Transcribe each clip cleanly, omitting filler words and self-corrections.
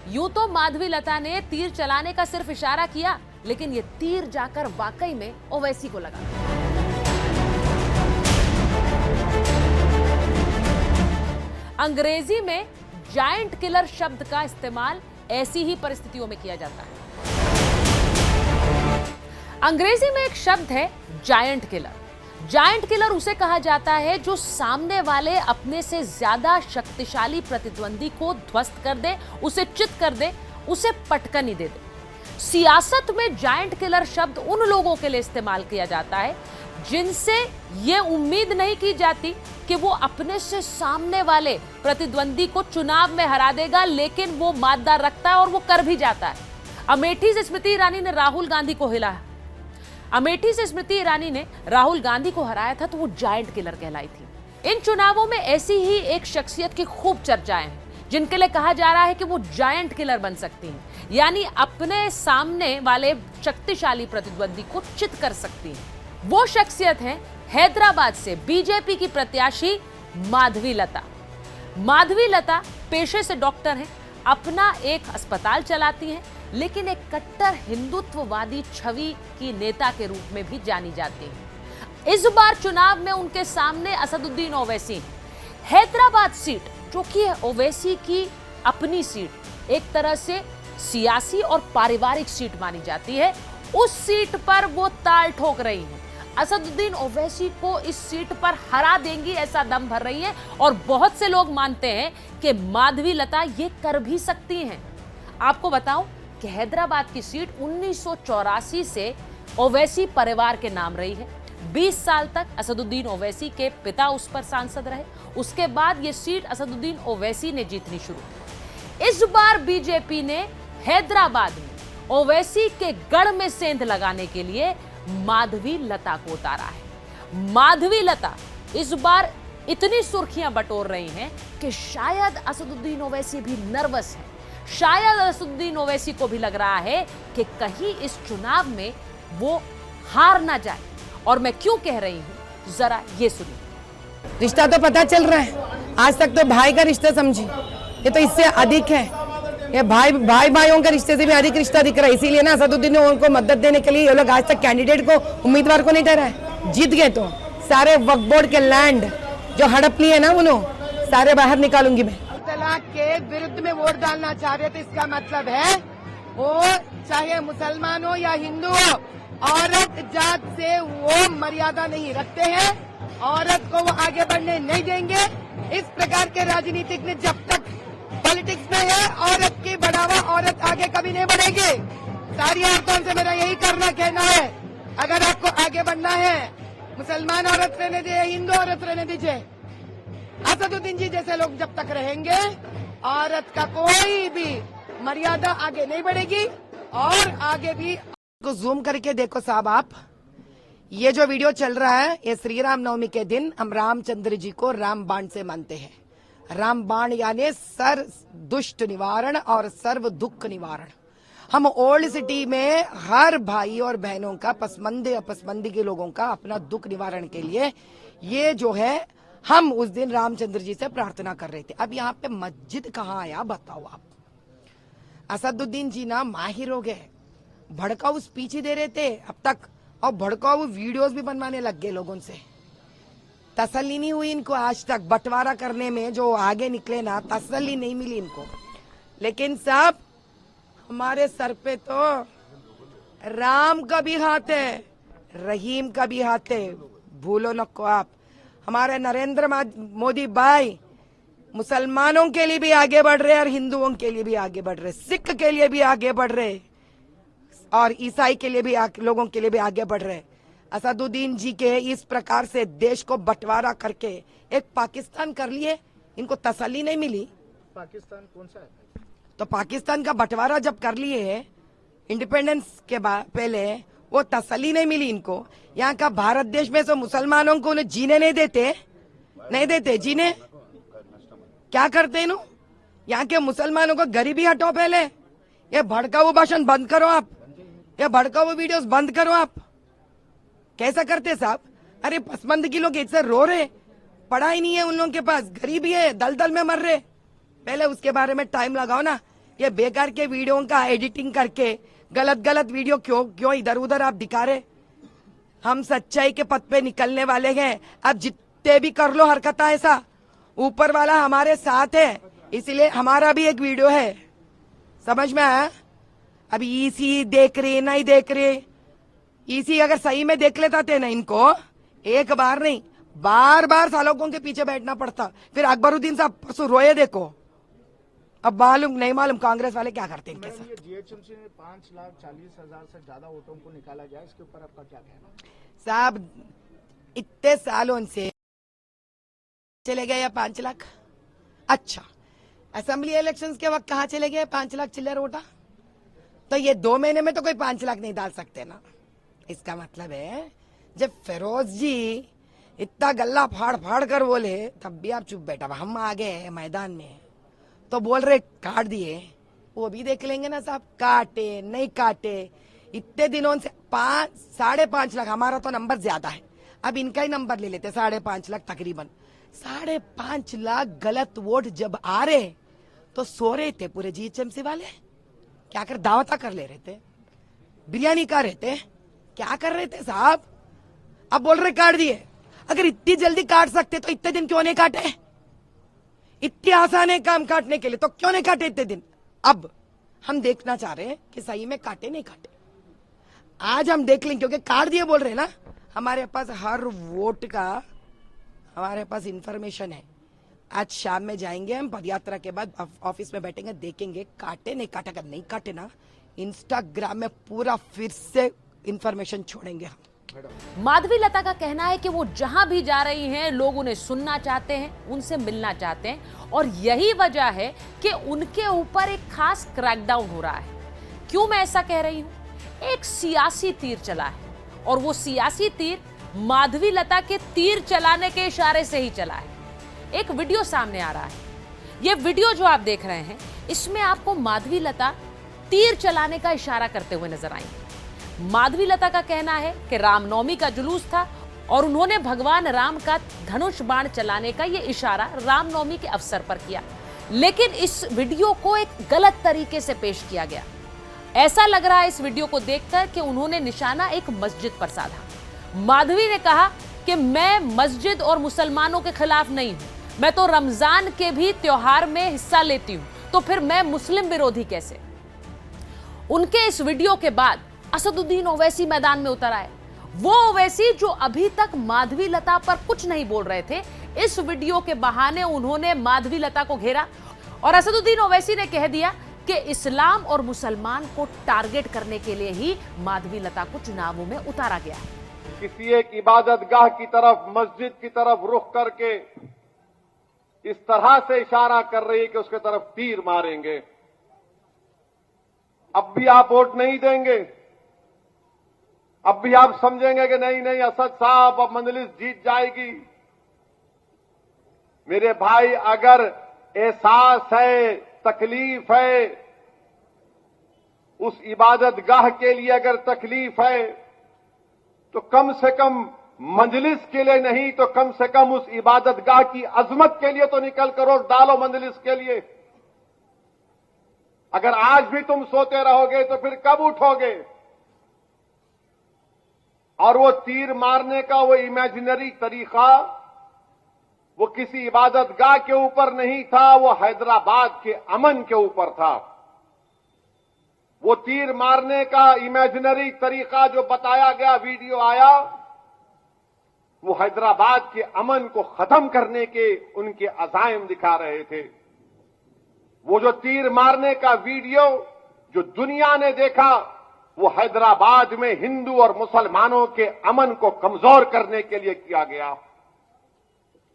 यूं तो माधवी लता ने तीर चलाने का सिर्फ इशारा किया, लेकिन ये तीर जाकर वाकई में ओवैसी को लगा। अंग्रेजी में जायंट किलर शब्द का इस्तेमाल ऐसी ही परिस्थितियों में किया जाता है। अंग्रेजी में एक शब्द है जायंट किलर। जायंट किलर उसे कहा जाता है जो सामने वाले अपने से ज्यादा शक्तिशाली प्रतिद्वंदी को ध्वस्त कर दे, उसे चित कर दे, उसे पटकनी दे दे। सियासत में जायंट किलर शब्द उन लोगों के लिए इस्तेमाल किया जाता है जिनसे यह उम्मीद नहीं की जाती कि वो अपने से सामने वाले प्रतिद्वंदी को चुनाव में हरा देगा, लेकिन वो मादा रखता है और वो कर भी जाता है। अमेठी से स्मृति ईरानी ने राहुल गांधी को हिलाया। अमेठी से स्मृति ईरानी ने राहुल गांधी को हराया था तो वो जायंट किलर कहलाई थी। इन चुनावों में ऐसी ही एक शख्सियत की खूब चर्चाएं हैं जिनके लिए कहा जा रहा है कि वो जायंट किलर बन सकती हैं, यानी अपने सामने वाले शक्तिशाली प्रतिद्वंदी को चित कर सकती हैं। वो शख्सियत है हैदराबाद से बीजेपी की प्रत्याशी माधवी लता। माधवी लता पेशे से डॉक्टर हैं, अपना एक अस्पताल चलाती हैं, लेकिन एक कट्टर हिंदुत्ववादी छवि की नेता के रूप में भी जानी जाती है। इस बार चुनाव में उनके सामने असदुद्दीन ओवैसी। हैदराबाद सीट जो कि है ओवैसी की अपनी सीट, एक तरह से सियासी और पारिवारिक सीट मानी जाती है, उस सीट पर वो ताल ठोक रही हैं। असदुद्दीन ओवैसी को इस सीट पर हरा देंगी ऐसा दम भर रही है और बहुत से लोग मानते हैं कि माधवी लता ये कर भी सकती हैं। आपको बताऊं कि हैदराबाद की सीट 1984 से ओवैसी परिवार के नाम रही है। 20 साल तक असदुद्दीन ओवैसी के पिता उस पर सांसद रहे। उसके बाद ये सीट असदुद्दीन ओवैसी ने जीतनी शुरू की। इस बार बीजेपी ने हैदराबाद में ओवैसी के गढ़ में सेंध लगाने के लिए माधवी लता को उतारा है। माधवी लता इस बार इतनी सुर्खियां बटोर रही हैं कि शायद असदुद्दीन ओवैसी भी नर्वस है। शायद असदुद्दीन ओवैसी को भी लग रहा है कि कहीं इस चुनाव में वो हार ना जाए। और मैं क्यों कह रही हूं, जरा ये सुनिए। रिश्ता तो पता चल रहा है, आज तक तो भाई का रिश्ता समझी, ये तो इससे अधिक है। ये भाइयों के रिश्ते से भी अधिक रिश्ता दिख रहा है। इसीलिए ना असदुद्दीन ने उनको मदद देने के लिए ये लोग आज तक कैंडिडेट को, उम्मीदवार को नहीं ठहराए। जीत गए तो सारे वक्फ बोर्ड के लैंड जो हड़प लिए ना उन्होंने सारे बाहर निकालूंगी मैं। तलाक के विरुद्ध में वोट डालना चाह रहे थे, इसका मतलब है वो चाहे मुसलमान हो या हिंदू हो, औरत जात से वो मर्यादा नहीं रखते हैं, औरत को वो आगे बढ़ने नहीं देंगे। इस प्रकार के राजनीतिक ने जब तक पॉलिटिक्स में है, औरत की बढ़ावा, औरत आगे कभी नहीं बढ़ेगी। सारी औरतों से मेरा यही कहना है, अगर आपको आगे बढ़ना है, मुसलमान औरत रहने दीजिए, हिंदू औरत रहने दीजिए, असदुद्दीन जी जैसे लोग जब तक रहेंगे, औरत का कोई भी मर्यादा आगे नहीं बढ़ेगी। और आगे भी को जूम करके देखो साहब आप, ये जो वीडियो चल रहा है, ये श्री राम नवमी के दिन हम रामचंद्र जी को राम बाण से मानते हैं। राम बाण यानी सर दुष्ट निवारण और सर्व दुख निवारण। हम ओल्ड सिटी में हर भाई और बहनों का, पसमंदे अपसमंदी के लोगों का अपना दुख निवारण के लिए ये जो है हम उस दिन रामचंद्र जी से प्रार्थना कर रहे थे। अब यहाँ पे मस्जिद कहाँ आया बताओ आप। असदुद्दीन जी ना माहिर हो गए, भड़काऊ स्पीच ही दे रहे थे अब तक, और भड़काऊ वीडियोस भी बनवाने लग गए लोगों से। तसल्ली नहीं हुई इनको आज तक, बंटवारा करने में जो आगे निकले ना, तसल्ली नहीं मिली इनको। लेकिन साहब हमारे सर पे तो राम का भी हाथ है, रहीम का भी हाथ है, भूलो नको आप। हमारे नरेंद्र मोदी भाई मुसलमानों के लिए भी आगे बढ़ रहे और हिंदुओं के लिए भी आगे बढ़ रहे, सिख के लिए भी आगे बढ़ रहे और ईसाई के लिए भी, लोगों के लिए भी आगे बढ़ रहे। असदुद्दीन जी के इस प्रकार से देश को बंटवारा करके एक पाकिस्तान कर लिए, इनको तसल्ली नहीं मिली। पाकिस्तान कौन सा है? तो पाकिस्तान का बंटवारा जब कर लिए इंडिपेंडेंस के पहले, वो तसल्ली नहीं मिली इनको। यहाँ का भारत देश में तो मुसलमानों को उन्हें जीने नहीं देते जीने। क्या करते हैं यहाँ के मुसलमानों को गरीबी हटाओ पहले, ये भड़काऊ भाषण बंद करो आप, ये भड़काऊ वीडियोस बंद करो आप। कैसा करते साहब? अरे पसमंद की लोग इससे रो रहे, पढ़ाई नहीं है उन लोगों के पास, गरीबी है, दलदल में मर रहे। पहले उसके बारे में टाइम लगाओ ना। ये बेकार के वीडियो का एडिटिंग करके गलत गलत वीडियो क्यों इधर उधर आप दिखा रहे? हम सच्चाई के पथ पे निकलने वाले हैं। अब जितने भी कर लो हरकत ऐसा, ऊपर वाला हमारे साथ है, इसलिए हमारा भी एक वीडियो है, समझ में आया? अभी ईसी देख रहे नहीं देख रहे, ईसी अगर सही में देख लेता थे ना इनको, एक बार नहीं बार बार सालों के पीछे बैठना पड़ता। फिर अकबरुद्दीन साहब परसों रोए, देखो अब मालूम नहीं मालूम कांग्रेस वाले क्या करते हैं इनके साथ। ये जीएचएमसी में 5,40,000 से ज्यादा वोटों को निकाला गया, इसके ऊपर आपका क्या कहना है? साहब इतने सालों से चले गए या 5 लाख? अच्छा, असेंबली इलेक्शंस के वक्त कहाँ चले गए 5 लाख चिल्लर वोटा? तो ये 2 महीने में तो कोई 5 लाख नहीं डाल सकते ना। इसका मतलब है जब फिरोज जी इतना गल्ला फाड़ फाड़ कर बोले तब भी आप चुप बैठा। हम आ गए मैदान में तो बोल रहे काट दिए, वो भी देख लेंगे ना साहब, काटे नहीं काटे। इतने दिनों से 5.5 लाख, हमारा तो नंबर ज्यादा है, अब इनका ही नंबर ले लेते 5.5 लाख तकरीबन। 5.5 लाख गलत वोट जब आ रहे तो सो रहे थे पूरे जीएचएमसी वाले, क्या कर दावता कर ले रहे थे, बिरयानी खा रहे थे, क्या कर रहे थे साहब? अब बोल रहे काट दिए। अगर इतनी जल्दी काट सकते तो इतने दिन क्यों नहीं काटे? इतनी आसान है काम काटने के लिए, तो क्यों नहीं काटे इतने दिन? अब हम देखना चाह रहे हैं कि सही में काटे नहीं काटे। आज हम देख लेंगे क्योंकि काट दिए बोल रहे हैं ना, हमारे पास हर वोट का हमारे पास इंफॉर्मेशन है। आज शाम में जाएंगे हम, पदयात्रा के बाद ऑफिस में बैठेंगे, देखेंगे काटे नहीं काटे। अगर नहीं काटे ना, इंस्टाग्राम में पूरा फिर से इंफॉर्मेशन छोड़ेंगे हम। माधवी लता का कहना है कि वो जहां भी जा रही हैं लोग उन्हें सुनना चाहते हैं, उनसे मिलना चाहते हैं, और यही वजह है कि उनके ऊपर एक खास क्रैकडाउन हो रहा है। क्यों मैं ऐसा कह रही हूं? एक सियासी तीर चला है, और वो सियासी तीर माधवी लता के तीर चलाने के इशारे से ही चला है। एक वीडियो सामने आ रहा है, ये वीडियो जो आप देख रहे हैं इसमें आपको माधवी लता तीर चलाने का इशारा करते हुए नजर आई। माधवी लता का कहना है कि रामनवमी का जुलूस था और उन्होंने भगवान राम का धनुष बाण चलाने का यह इशारा रामनवमी के अवसर पर किया, लेकिन इस वीडियो को एक गलत तरीके से पेश किया गया। ऐसा लग रहा है इस वीडियो को देखकर कि उन्होंने निशाना एक मस्जिद पर साधा। माधवी ने कहा कि मैं मस्जिद और मुसलमानों के खिलाफ नहीं हूं, मैं तो रमजान के भी त्योहार में हिस्सा लेती हूं, तो फिर मैं मुस्लिम विरोधी कैसे? उनके इस वीडियो के बाद असदुद्दीन ओवैसी मैदान में उतर आए। वो ओवैसी जो अभी तक माधवी लता पर कुछ नहीं बोल रहे थे, इस वीडियो के बहाने उन्होंने माधवी लता को घेरा और असदुद्दीन ओवैसी ने कह दिया कि इस्लाम और मुसलमान को टारगेट करने के लिए ही माधवी लता को चुनावों में उतारा गया है। किसी एक इबादतगाह की तरफ, मस्जिद की तरफ रुख करके इस तरह से इशारा कर रही है कि उसके तरफ तीर मारेंगे। अब भी आप वोट नहीं देंगे? अब भी आप समझेंगे कि नहीं नहीं असद साहब अब मजलिस जीत जाएगी? मेरे भाई, अगर एहसास है, तकलीफ है, उस इबादतगाह के लिए अगर तकलीफ है, तो कम से कम मजलिस के लिए नहीं तो कम से कम उस इबादतगाह की अजमत के लिए तो निकल कर वोट डालो मजलिस के लिए। अगर आज भी तुम सोते रहोगे तो फिर कब उठोगे? और वो तीर मारने का वो इमेजिनरी तरीका वो किसी इबादतगाह के ऊपर नहीं था, वो हैदराबाद के अमन के ऊपर था। वो तीर मारने का इमेजिनरी तरीका जो बताया गया, वीडियो आया, वो हैदराबाद के अमन को खत्म करने के उनके अज़ाइम दिखा रहे थे। वो जो तीर मारने का वीडियो जो दुनिया ने देखा, वो हैदराबाद में हिंदू और मुसलमानों के अमन को कमजोर करने के लिए किया गया।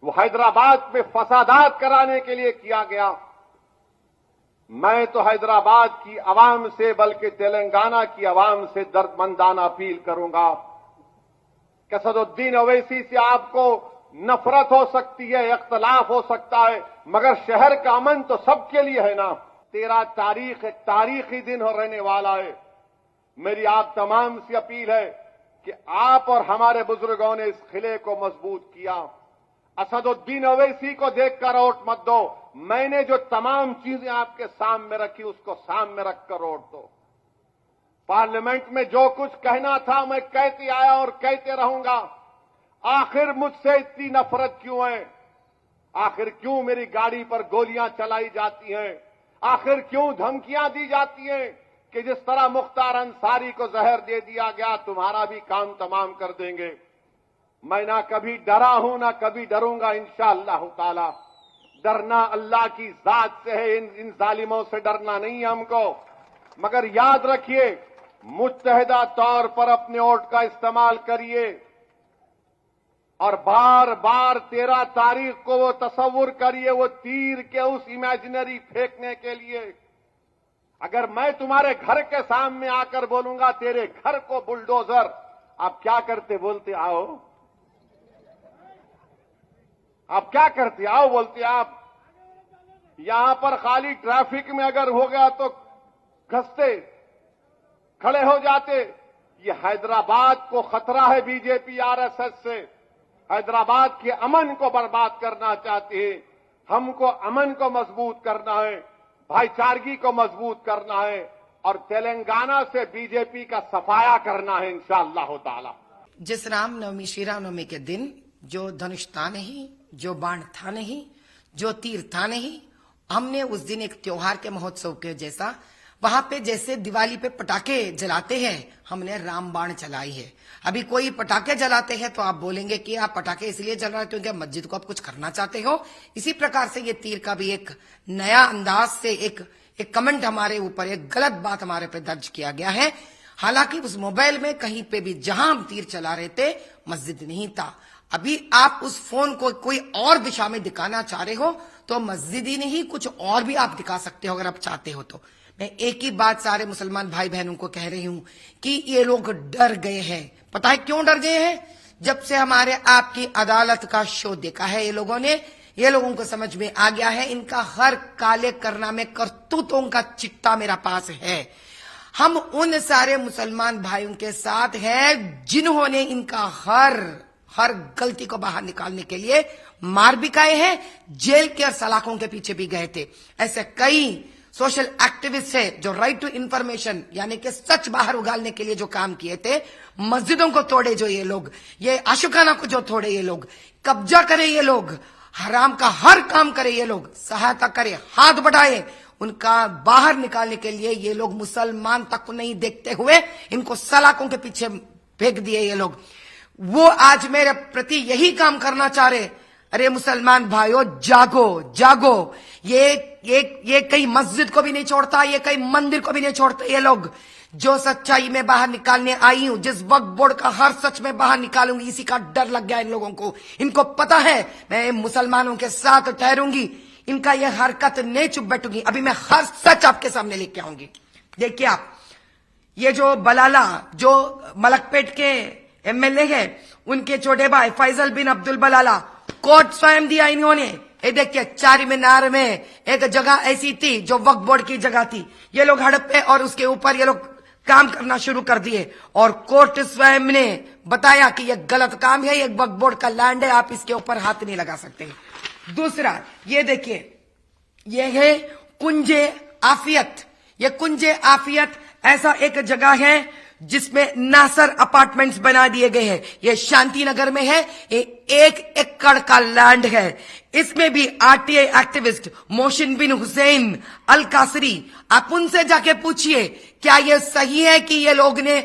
वो हैदराबाद में फसादात कराने के लिए किया गया। मैं तो हैदराबाद की आवाम से बल्कि तेलंगाना की आवाम से दर्दमंदाना अपील करूंगा कि असदुद्दीन ओवैसी से आपको नफरत हो सकती है, इख्तलाफ हो सकता है, मगर शहर का अमन तो सबके लिए है ना। 13 तारीख एक तारीखी दिन हो रहने वाला है। मेरी आप तमाम से अपील है कि आप और हमारे बुजुर्गों ने इस किले को मजबूत किया। असदुद्दीन ओवैसी को देखकर वोट मत दो, मैंने जो तमाम चीजें आपके सामने रखी उसको सामने रखकर वोट दो। पार्लियामेंट में जो कुछ कहना था मैं कहते आया और कहते रहूंगा। आखिर मुझसे इतनी नफरत क्यों है? आखिर क्यों मेरी गाड़ी पर गोलियां चलाई जाती हैं? आखिर क्यों धमकियां दी जाती हैं कि जिस तरह मुख्तार अंसारी को जहर दे दिया गया तुम्हारा भी काम तमाम कर देंगे। मैं ना कभी डरा हूं ना कभी डरूंगा इंशाअल्लाह ताला। डरना अल्लाह की जात से है, इन जालिमों से डरना नहीं है हमको। मगर याद रखिए, मुत्तहिदा तौर पर अपने वोट का इस्तेमाल करिए और बार बार 13 तारीख को वो तसव्वुर करिए, वो तीर के उस इमेजिनरी फेंकने के लिए। अगर मैं तुम्हारे घर के सामने आकर बोलूंगा तेरे घर को बुलडोजर, आप क्या करते? बोलते आओ। आप क्या करते? आओ बोलते आप। यहां पर खाली ट्रैफिक में अगर हो गया तो घसते खड़े हो जाते। ये हैदराबाद को खतरा है बीजेपी आरएसएस से। हैदराबाद के अमन को बर्बाद करना चाहते हैं। हमको अमन को मजबूत करना है, भाईचारगी को मजबूत करना है और तेलंगाना से बीजेपी का सफाया करना है इंशाअल्लाह ताला। जिस रामनवमी श्री रामनवमी के दिन जो धनुष था नहीं, जो बाण था नहीं, जो तीर था नहीं, हमने उस दिन एक त्योहार के महोत्सव के जैसा वहां पे जैसे दिवाली पे पटाखे जलाते हैं, हमने राम बाण चलाई है। अभी कोई पटाखे जलाते हैं तो आप बोलेंगे कि आप पटाखे इसलिए जला रहे क्योंकि मस्जिद को आप कुछ करना चाहते हो। इसी प्रकार से ये तीर का भी एक नया अंदाज से एक कमेंट हमारे ऊपर, एक गलत बात हमारे पे दर्ज किया गया है। हालांकि उस मोबाइल में कहीं पे भी जहां हम तीर चला रहे थे मस्जिद नहीं था। अभी आप उस फोन को कोई और दिशा में दिखाना चाह रहे हो तो मस्जिद ही नहीं कुछ और भी आप दिखा सकते हो अगर आप चाहते हो तो। मैं एक ही बात सारे मुसलमान भाई बहनों को कह रही हूं कि ये लोग डर गए हैं। पता है क्यों डर गए हैं? जब से हमारे आपकी अदालत का शो देखा है ये लोगों ने, ये लोगों को समझ में आ गया है इनका हर काले करना में करतूतों का चिट्टा मेरा पास है। हम उन सारे मुसलमान भाइयों के साथ हैं जिन्होंने इनका हर गलती को बाहर निकालने के लिए मार भी खाए हैं, जेल के सलाखों के पीछे भी गए थे। ऐसे कई सोशल एक्टिविस्ट है जो राइट टू इंफॉर्मेशन यानी कि सच बाहर उगालने के लिए जो काम किए थे। मस्जिदों को तोड़े जो ये लोग, ये आशिकाना को जो तोड़े ये लोग, कब्जा करे ये लोग, हराम का हर काम करे ये लोग, सहायता करे, हाथ बढ़ाए, उनका बाहर निकालने के लिए ये लोग मुसलमान तक को नहीं देखते हुए इनको सलाखों के पीछे फेंक दिए ये लोग। वो आज मेरे प्रति यही काम करना चाह रहे। अरे मुसलमान भाइयों जागो जागो। ये कहीं मस्जिद को भी नहीं छोड़ता, ये कहीं मंदिर को भी नहीं छोड़ते। ये लोग जो सच्चाई में बाहर निकालने आई हूं, जिस वक्फ बोर्ड का हर सच में बाहर निकालूंगी, इसी का डर लग गया इन लोगों को। इनको पता है मैं मुसलमानों के साथ ठहरूंगी, इनका ये हरकत नहीं चुप बैठूंगी। अभी मैं हर सच आपके सामने लेके आऊंगी। देखिए आप, ये जो बलाला जो मलकपेट के एमएलए है, उनके छोटे भाई फैजल बिन अब्दुल बलाला, कोर्ट स्वयं दिया इन्होंने। ये देखिए चार मीनार में एक जगह ऐसी थी जो वक्फ बोर्ड की जगह थी, ये लोग हड़पे और उसके ऊपर ये लोग काम करना शुरू कर दिए और कोर्ट स्वयं ने बताया कि ये गलत काम है, ये वक्फ बोर्ड का लैंड है, आप इसके ऊपर हाथ नहीं लगा सकते। दूसरा ये देखिए, ये है कुंजे आफियत। ये कुंजे आफियत ऐसा एक जगह है जिसमें नासर अपार्टमेंट्स बना दिए गए हैं। ये शांति नगर में है, ये 1 एकड़ का लैंड है। इसमें भी आरटीआई एक्टिविस्ट मोहसिन बिन हुसैन अल कासरी, आप उनसे जाके पूछिए क्या ये सही है कि ये लोग ने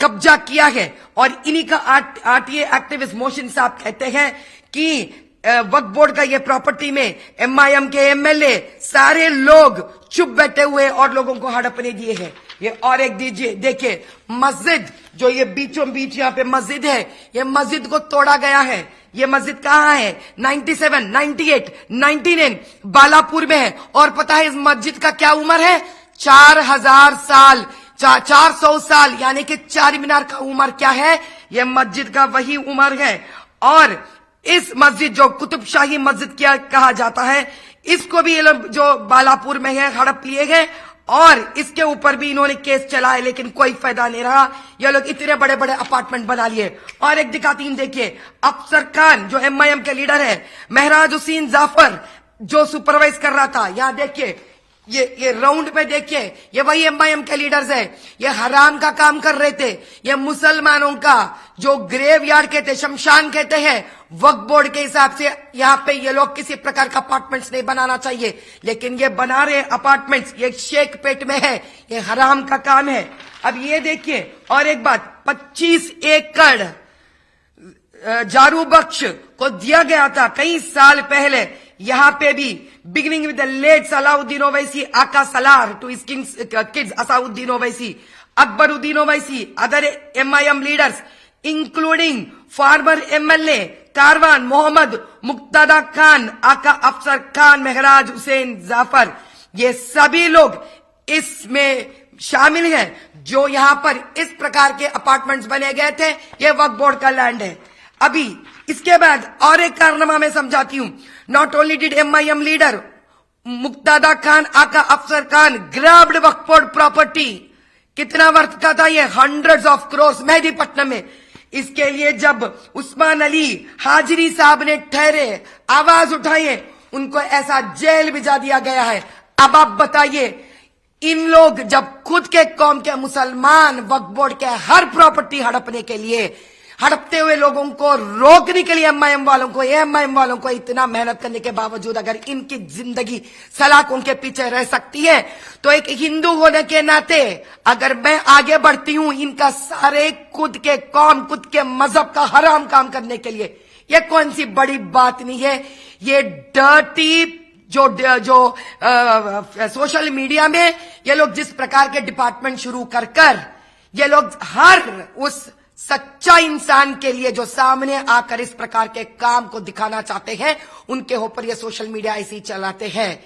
कब्जा किया है। और इन्हीं का आरटीआई एक्टिविस्ट मोहसिन साहब कहते हैं कि वक्फ बोर्ड का ये प्रॉपर्टी में एमआईएम के एमएलए सारे लोग चुप बैठे हुए और लोगों को हड़पने दिए हैं। ये और एक दीजिए, देखिए मस्जिद जो ये बीचों बीच यहाँ पे मस्जिद है, ये मस्जिद को तोड़ा गया है। ये मस्जिद कहाँ है? 97, 98, 99 बालापुर में है। और पता है इस मस्जिद का क्या उम्र है? 4000 साल, 400 साल, यानी कि चार मीनार का उम्र क्या है? ये मस्जिद का वही उम्र है। और इस मस्जिद जो कुतुबशाही मस्जिद क्या कहा जाता है, इसको भी ये लोग जो बालापुर में है हड़प लिए गए और इसके ऊपर भी इन्होंने केस चलाए, लेकिन कोई फायदा नहीं रहा। ये लोग इतने बड़े बड़े अपार्टमेंट बना लिए। और एक दिखाती हूं, देखिए अफसर खान जो एमआईएम के लीडर है, महराज हुसैन जाफर, जो सुपरवाइज कर रहा था, यहां देखिए, ये राउंड पे देखिए, ये वही एमआईएम के लीडर्स है। ये हराम का काम कर रहे थे। ये मुसलमानों का जो ग्रेव यार्ड कहते, शमशान कहते हैं, वक्फ बोर्ड के हिसाब से यहाँ पे ये लोग किसी प्रकार का अपार्टमेंट्स नहीं बनाना चाहिए, लेकिन ये बना रहे अपार्टमेंट्स। ये शेख पेट में है, ये हराम का काम है। अब ये देखिए, और एक बात, 25 एकड़ जारू बख्श को दिया गया था कई साल पहले। यहां पे भी beginning with the late Salahuddin Owaisi, aka Salar to his kids Asaduddin Owaisi, Akbaruddin Owaisi, other MIM leaders including former MLA Karwan Mohammed Muqtada Khan, aka Afsar Khan, महराज हुसैन जाफर, ये सभी लोग इसमें शामिल हैं जो यहां पर इस प्रकार के अपार्टमेंट्स बने गए थे। ये वक्फ बोर्ड का लैंड है। अभी इसके बाद और एक कारनामा मैं समझाती हूं। Not only did MIM leader Muqtada Khan, aka Afsar Khan grabbed Waqf board property, कितना वर्थ का था ये, हंड्रेड्स ऑफ करोड़ मेहदीपट्टनम में। इसके लिए जब उस्मान अली हाजिरी साहब ने ठहरे, आवाज उठाइए, उनको ऐसा जेल भिजा दिया गया है। अब आप बताइए, इन लोग जब खुद के कौम के मुसलमान वक्फ बोर्ड के हर प्रॉपर्टी हड़पने के लिए, हड़पते हुए लोगों को रोकने के लिए एमआईएम वालों को इतना मेहनत करने के बावजूद अगर इनकी जिंदगी सलाखों के पीछे रह सकती है, तो एक हिंदू होने के नाते अगर मैं आगे बढ़ती हूं इनका सारे खुद के कौम, खुद के मजहब का हराम काम करने के लिए, ये कौन सी बड़ी बात नहीं है। ये डर्टी जो सोशल मीडिया में ये लोग जिस प्रकार के डिपार्टमेंट शुरू कर ये लोग हर उस सच्चा इंसान के लिए जो सामने आकर इस प्रकार के काम को दिखाना चाहते हैं, उनके ऊपर ये सोशल मीडिया ऐसे ही चलाते हैं।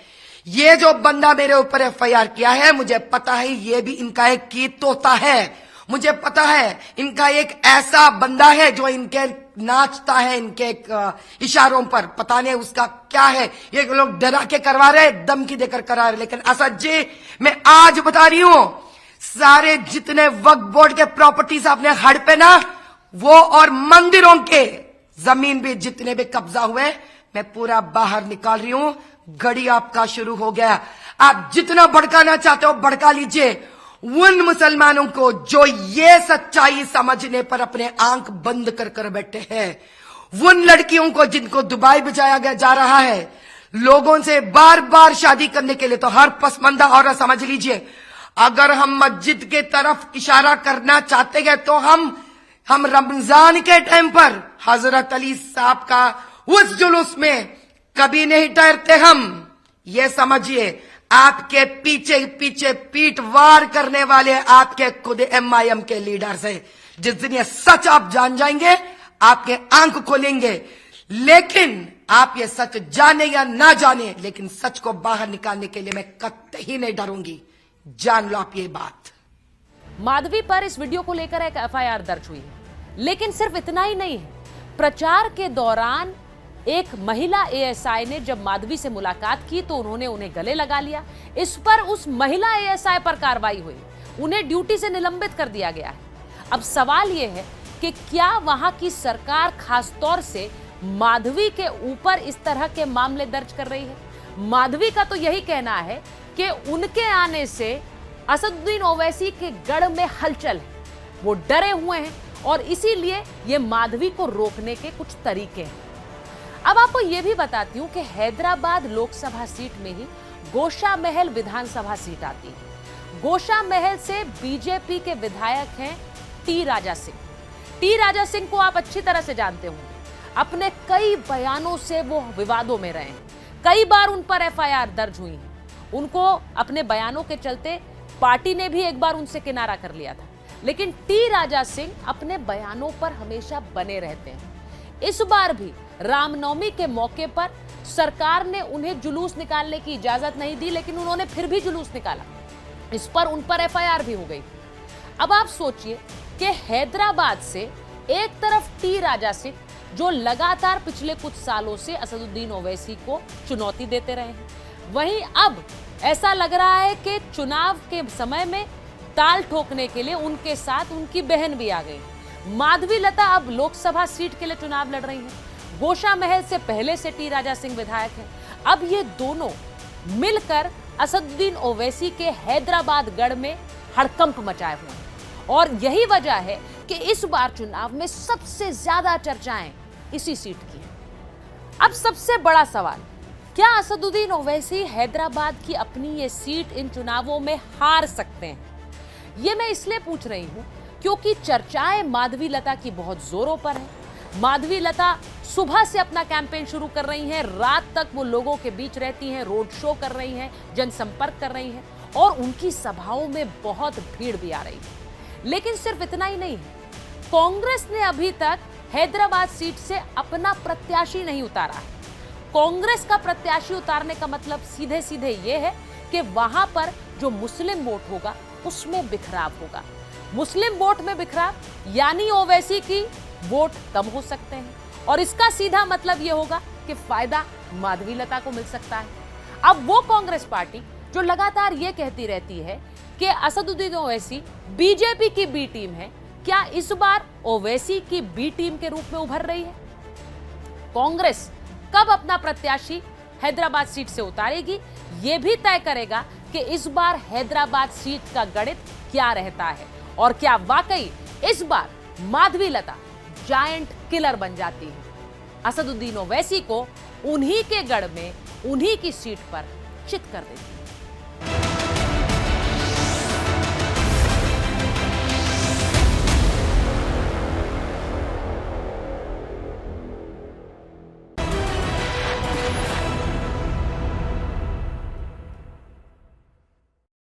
ये जो बंदा मेरे ऊपर एफआईआर किया है, मुझे पता है ये भी इनका एक कीत तोता है। मुझे पता है इनका एक ऐसा बंदा है जो इनके नाचता है इनके इशारों पर, पता नहीं उसका क्या है। ये लोग डरा के करवा रहे, धमकी देकर करा रहे। लेकिन असद जी, मैं आज बता रही हूं, सारे जितने वक्फ बोर्ड के प्रॉपर्टीज आपने हड़पे ना, वो और मंदिरों के जमीन भी जितने भी कब्जा हुए, मैं पूरा बाहर निकाल रही हूं। घड़ी आपका शुरू हो गया। आप जितना भड़काना चाहते हो भड़का लीजिए उन मुसलमानों को जो ये सच्चाई समझने पर अपने आंख बंद कर कर बैठे हैं, उन लड़कियों को जिनको दुबई भेजा जा रहा है लोगों से बार बार शादी करने के लिए। तो हर पसमंदा औरत समझ लीजिए, अगर हम मस्जिद के तरफ इशारा करना चाहते हैं तो हम रमजान के टाइम पर हजरत अली साहब का उस जुलूस में कभी नहीं ठहरते। हम ये समझिए, आपके पीछे पीछे पीठ वार करने वाले आपके खुद एमआईएम के लीडर्स हैं। जिस दिन ये सच आप जान जाएंगे, आपके आंख खोलेंगे। लेकिन आप ये सच जाने या ना जाने, लेकिन सच को बाहर निकालने के लिए मैं कतई नहीं डरूंगी। जान लो आप ये बात। माधवी पर इस वीडियो को लेकर एक एफआईआर दर्ज हुई है, लेकिन सिर्फ इतना ही नहीं है। प्रचार के दौरान एक महिला एएसआई ने जब माधवी से मुलाकात की तो उन्होंने उन्हें गले लगा लिया। इस पर उस महिला एएसआई पर कार्रवाई हुई, उन्हें ड्यूटी से निलंबित कर दिया गया है। अब सवाल यह है कि क्या वहां की सरकार खासतौर से माधवी के ऊपर इस तरह के मामले दर्ज कर रही है? माधवी का तो यही कहना है कि उनके आने से असदुद्दीन ओवैसी के गढ़ में हलचल है, वो डरे हुए हैं और इसीलिए ये माधवी को रोकने के कुछ तरीके हैं। अब आपको यह भी बताती हूं कि हैदराबाद लोकसभा सीट में ही गोशा महल विधानसभा सीट आती है। गोशा महल से बीजेपी के विधायक हैं टी राजा सिंह। टी राजा सिंह को आप अच्छी तरह से जानते होंगे, अपने कई बयानों से वो विवादों में रहे हैं, कई बार उन पर एफआईआर दर्ज हुई है। उनको अपने बयानों के चलते पार्टी ने भी एक बार उनसे किनारा कर लिया था, लेकिन टी राजा सिंह अपने बयानों पर हमेशा बने रहते हैं। इस बार भी रामनवमी के मौके पर सरकार ने उन्हें जुलूस निकालने की इजाजत नहीं दी, लेकिन उन्होंने फिर भी जुलूस निकाला। इस पर उन पर एफआईआर भी हो गई। अब आप सोचिए कि हैदराबाद से एक तरफ टी राजा सिंह जो लगातार पिछले कुछ सालों से असदुद्दीन ओवैसी को चुनौती देते रहे हैं, वहीं अब ऐसा लग रहा है कि चुनाव के समय में ताल ठोकने के लिए उनके साथ उनकी बहन भी आ गई। माधवी लता अब लोकसभा सीट के लिए चुनाव लड़ रही हैं। गोशा महल से पहले से टी राजा सिंह विधायक हैं। अब ये दोनों मिलकर असदुद्दीन ओवैसी के हैदराबाद गढ़ में हड़कंप मचाए हुए हैं और यही वजह है कि इस बार चुनाव में सबसे ज्यादा चर्चाएं इसी सीट की हैं। अब सबसे बड़ा सवाल, क्या असदुद्दीन ओवैसी हैदराबाद की अपनी ये सीट इन चुनावों में हार सकते हैं? ये मैं इसलिए पूछ रही हूं क्योंकि चर्चाएं माधवीलता की बहुत जोरों पर है। माधवीलता सुबह से अपना कैंपेन शुरू कर रही हैं, रात तक वो लोगों के बीच रहती हैं, रोड शो कर रही हैं, जनसंपर्क कर रही हैं और उनकी सभाओं में बहुत भीड़ भी आ रही है। लेकिन सिर्फ इतना ही नहीं है, कांग्रेस ने अभी तक हैदराबाद सीट से अपना प्रत्याशी नहीं उतारा है। कांग्रेस का प्रत्याशी उतारने का मतलब सीधे सीधे ये है कि वहां पर जो मुस्लिम वोट होगा उसमें बिखराव होगा। मुस्लिम वोट में बिखराव यानी ओवैसी की वोट कम हो सकते हैं और इसका सीधा मतलब यह होगा कि फायदा माधवीलता को मिल सकता है। अब वो कांग्रेस पार्टी जो लगातार ये कहती रहती है कि असदुद्दीन ओवैसी बीजेपी की बी टीम है, क्या इस बार ओवैसी की बी टीम के रूप में उभर रही है? कांग्रेस कब अपना प्रत्याशी हैदराबाद सीट से उतारेगी, यह भी तय करेगा कि इस बार हैदराबाद सीट का गणित क्या रहता है और क्या वाकई इस बार माधवीलता जायंट किलर बन जाती है, असदुद्दीन ओवैसी को उन्हीं के गढ़ में उन्हीं की सीट पर चित कर देती है।